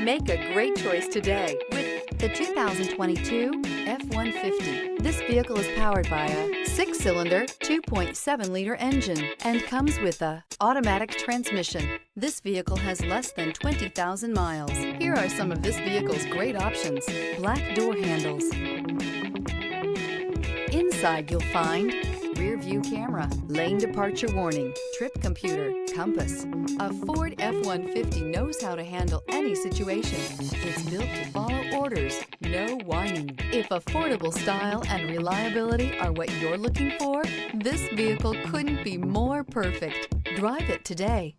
Make a great choice today with the 2022 F-150. This vehicle is powered by a 6-cylinder, 2.7-liter engine and comes with a automatic transmission. This vehicle has less than 20,000 miles. Here are some of this vehicle's great options: black door handles. Inside you'll find rear view camera, lane departure warning, trip computer, compass. A Ford F-150 knows how to handle any situation. It's built to follow orders, no whining. If affordable style and reliability are what you're looking for, this vehicle couldn't be more perfect. Drive it today.